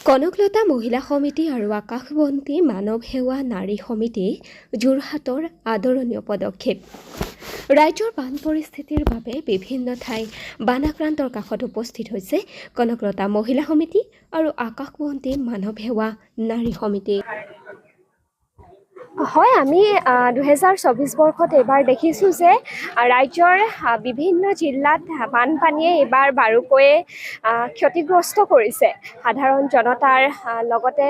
কনকলতা মহিলা সমিতি আৰু আকাশবন্তী মানৱ সেৱা নাৰী সমিতি যোৰহাটৰ আদৰণীয় পদক্ষেপ। ৰাজ্যৰ বান পৰিস্থিতিৰ বাবে বিভিন্ন ঠাই বানাক্ৰান্তৰ কাষত উপস্থিত হৈছে কনকলতা মহিলা সমিতি আৰু আকাশবন্তী মানৱ সেৱা নাৰী সমিতি। হয়, আমি 2024 বৰ্ষত এইবাৰ দেখিছোঁ যে ৰাজ্যৰ বিভিন্ন জিলাত বানপানীয়ে এইবাৰ বাৰুকৈয়ে ক্ষতিগ্ৰস্ত কৰিছে সাধাৰণ জনতাৰ, লগতে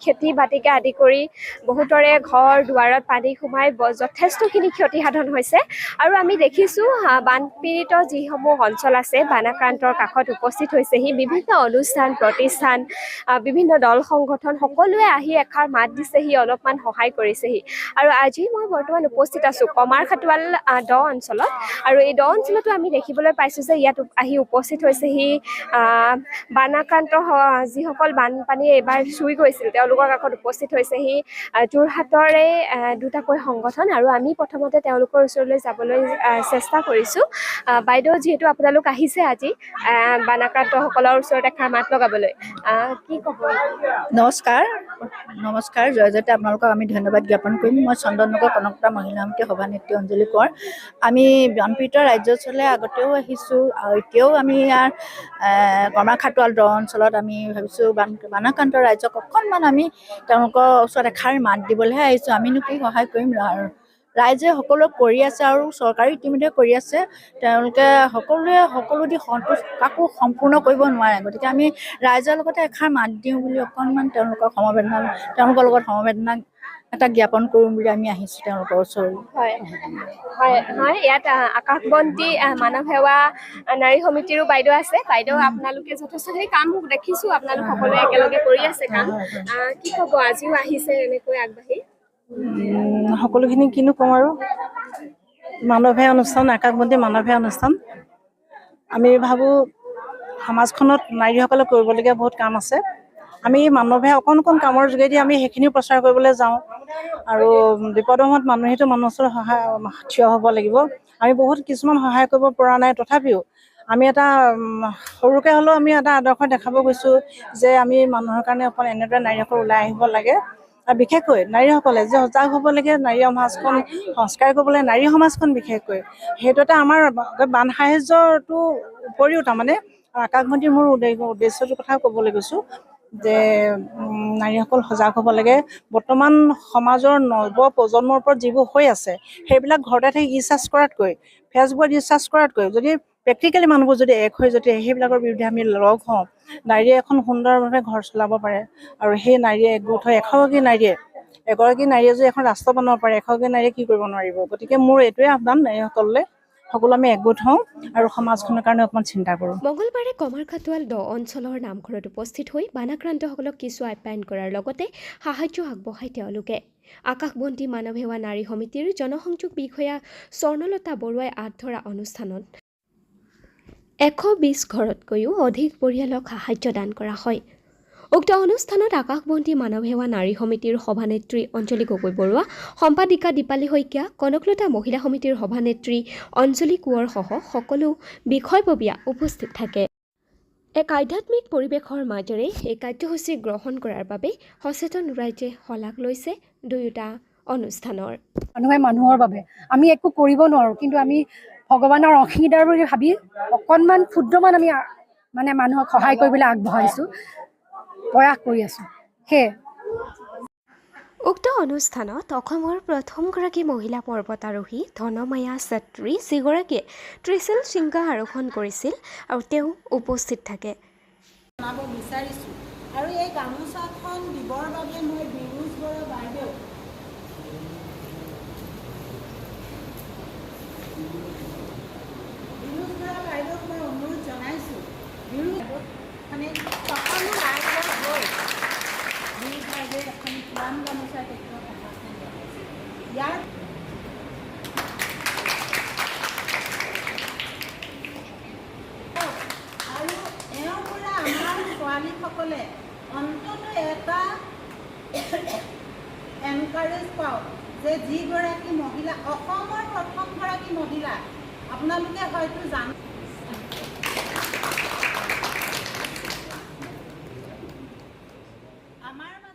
খেতি বাতিকে আদি কৰি বহুতৰে ঘৰ দুৱাৰত পানী সোমাই যথেষ্টখিনি ক্ষতিসাধন হৈছে। আৰু আমি দেখিছোঁ বানপীড়িত যিসমূহ অঞ্চল আছে বানাক্ৰান্তৰ কাষত উপস্থিত হৈছেহি বিভিন্ন অনুষ্ঠান প্ৰতিষ্ঠান, বিভিন্ন দল সংগঠন সকলোৱে আহি এষাৰ মাত দিছেহি, অলপমান সহায় কৰিছেহি। আৰু আজি মই বৰ্তমান উপস্থিত আছোঁ কমাৰখাটোৱাল দ অঞ্চলত, আৰু এই দ অঞ্চলতো আমি দেখিবলৈ পাইছোঁ যে ইয়াত আহি উপস্থিত হৈছেহি বানাক্ৰান্ত যিসকল বানপানীয়ে এইবাৰ চুই গৈছিল তেওঁলোকৰ কাষত উপস্থিত হৈছেহি যোৰহাটৰে দুটাকৈ সংগঠন। আৰু আমি প্ৰথমতে তেওঁলোকৰ ওচৰলৈ যাবলৈ চেষ্টা কৰিছোঁ। বাইদেউ, যিহেতু আপোনালোক আহিছে আজি বানাক্ৰান্তসকলৰ ওচৰত এষাৰ মাত লগাবলৈ, কি ক'ব? নমস্কাৰ, জয়তে আপোনালোকক আমি ধন্যবাদ জ্ঞাপন কৰিম। মই চন্দননগৰ কনকলতা মহিলা সমিতি সভানেত্ৰী অঞ্জলি কোঁৱৰ। আমি বানপীড়িত ৰাজ্যলৈ আগতেও আহিছোঁ আৰু এতিয়াও আমি ইয়াৰ কমাৰখাটোৱাল দ অঞ্চলত আমি ভাবিছোঁ বানাক্ৰান্ত ৰাজ্যক অকণমান আমি তেওঁলোকৰ ওচৰত এষাৰ মাত দিবলৈহে আহিছোঁ। আমিনো কি সহায় কৰিম, ৰাইজে সকলো কৰি আছে আৰু চৰকাৰে ইতিমধ্যে কৰি আছে। তেওঁলোকে সকলো দি কাকো সম্পূৰ্ণ কৰিব নোৱাৰে, গতিকে আমি ৰাইজৰ লগতে এষাৰ মাত দিওঁ বুলি অকণমান তেওঁলোকৰ লগত সমবেদনা এটা জ্ঞাপন কৰিম বুলি আমি আহিছোঁ তেওঁলোকৰ ওচৰলৈ। হয়, ইয়াত আকাশবন্তী মানৱ সেৱা নাৰী সমিতিৰো বাইদেউ আছে। বাইদেউ, আপোনালোকে যথেষ্টখিনি কাম দেখিছোঁ, আপোনালোক সকলোৱে একেলগে কৰি আছে কাম। কি ক'ব, আজিও আহিছে এনেকৈ আগবাঢ়ি? সকলোখিনি কিনো ক'ম আৰু, মানৱ সেৱা অনুষ্ঠান, আকাশবন্তী মানৱ সেৱা অনুষ্ঠান। আমি ভাবোঁ সমাজখনত নাৰীসকলে কৰিবলগীয়া বহুত কাম আছে। আমি মানৱ সেৱা অকণ কামৰ যোগেদি আমি সেইখিনিও প্ৰচাৰ কৰিবলৈ যাওঁ। আৰু বিপদৰ সময়ত মানুহেতো মানুহৰ ওচৰত থিয় হ'ব লাগিব। আমি বহুত কিছুমান সহায় কৰিব পৰা নাই, তথাপিও আমি এটা সৰুকৈ হ'লেও আমি এটা আদৰ্শ দেখাব গৈছোঁ যে আমি মানুহৰ কাৰণে অকণ এনেদৰে নাৰীসকল ওলাই আহিব লাগে। আৰু বিশেষকৈ নাৰীসকলে যে সজাগ হ'ব লাগে, নাৰী সমাজখন সংস্কাৰ কৰিব লাগে, নাৰী সমাজখন বিশেষকৈ সেইটো এটা আমাৰ বান সাহাৰ্যটো উপৰিও তাৰমানে আকাশবন্তীৰ মোৰ উদ্দেশ্যটোৰ কথা ক'বলৈ গৈছোঁ যে নাৰীসকল সজাগ হ'ব লাগে। বৰ্তমান সমাজৰ নৱ প্ৰজন্মৰ ওপৰত যিবোৰ হৈ আছে সেইবিলাক ঘৰতে থাকি ৰিচাৰ্চ কৰাতকৈ, ফেচবুকত ৰিচাৰ্চ কৰাতকৈ যদি প্ৰেক্টিকেলি মানুহবোৰ যদি এক হৈ যদি সেইবিলাকৰ বিৰুদ্ধে আমি লগ হওঁ, নাৰীয়ে এখন সুন্দৰভাৱে ঘৰ চলাব পাৰে। আৰু সেই নাৰীয়ে একগোট হৈ এগৰাকী নাৰীয়ে যদি এখন ৰাষ্ট্ৰ বনাব পাৰে, এগৰাকী নাৰীয়ে কি কৰিব নোৱাৰিব। গতিকে মোৰ এইটোৱে আহ্বান নাৰীসকললৈ, সকলো আমি একগোট হওঁ আৰু সমাজখনৰ কাৰণে অকণমান চিন্তা কৰোঁ। মঙলবাৰে কমাৰখাটোৱাল দ অঞ্চলৰ নামঘৰত উপস্থিত হৈ বানাক্ৰান্তসকলক কিছু আপ্যায়ন কৰাৰ লগতে সাহায্য আগবঢ়ায় তেওঁলোকে। আকাশবন্তী মানৱ সেৱা নাৰী সমিতিৰ জনসংযোগ বিষয়া স্বৰ্ণলতা বৰুৱাই আঁত ধৰা অনুষ্ঠানত 120 ঘৰতকৈও অধিক পৰিয়ালক সাহায্য দান কৰা হয়। উক্ত অনুষ্ঠানত আকাশবন্তী মানৱ সেৱা নাৰী সমিতিৰ সভানেত্ৰী অঞ্জলি গগৈ বৰুৱা, সম্পাদিকা দীপালী শইকীয়া, কনকলতা মহিলা সমিতিৰ সভানেত্ৰী অঞ্জলি কোঁৱৰ সহ সকলো বিষয়ববীয়া উপস্থিত থাকে। এক আধ্যাত্মিক পৰিৱেশৰ মাজেৰে এই কাৰ্যসূচী গ্ৰহণ কৰাৰ বাবে সচেতন ৰাইজে শলাগ লৈছে দুয়োটা অনুষ্ঠানৰ। মানুহৰ বাবে আমি একো কৰিব নোৱাৰোঁ, কিন্তু আমি ভগৱানৰ অংশীদাৰ বুলি ভাবি অকণমান ক্ষুদ্ৰমান আমি মানুহক সহায় কৰিবলৈ আগবঢ়াইছোঁ, প্ৰয়াস কৰি আছোঁ। উক্ত অনুষ্ঠানত অসমৰ প্ৰথমগৰাকী মহিলা পৰ্বতাৰোহী ধনমায়া চেত্ৰী, যিগৰাকীয়ে ত্ৰিশূল শৃংগ আৰোহণ কৰিছিল আৰু তেওঁ উপস্থিত থাকে। জনাব বিচাৰিছোঁ আৰু এই গামোচাখন দিবৰ বাবে মই বিৰুজ বৰা বাইদেউ মই অনুৰোধ জনাইছোঁ। মানে সকলো ৰাইজৰ হৈ বিৰুজ বাইদেউ এখন কিমান গামোচা তেখেতৰ ইয়াৰ আৰু এওঁৰ পৰা আমাৰ ছোৱালীসকলে অন্ততঃ এটা এনকাৰেজ পাওক যে যিগৰাকী মহিলা, অসমৰ প্ৰথমগৰাকী মহিলা, আপোনালোকে হয়তো জানে উক্ত আমাৰ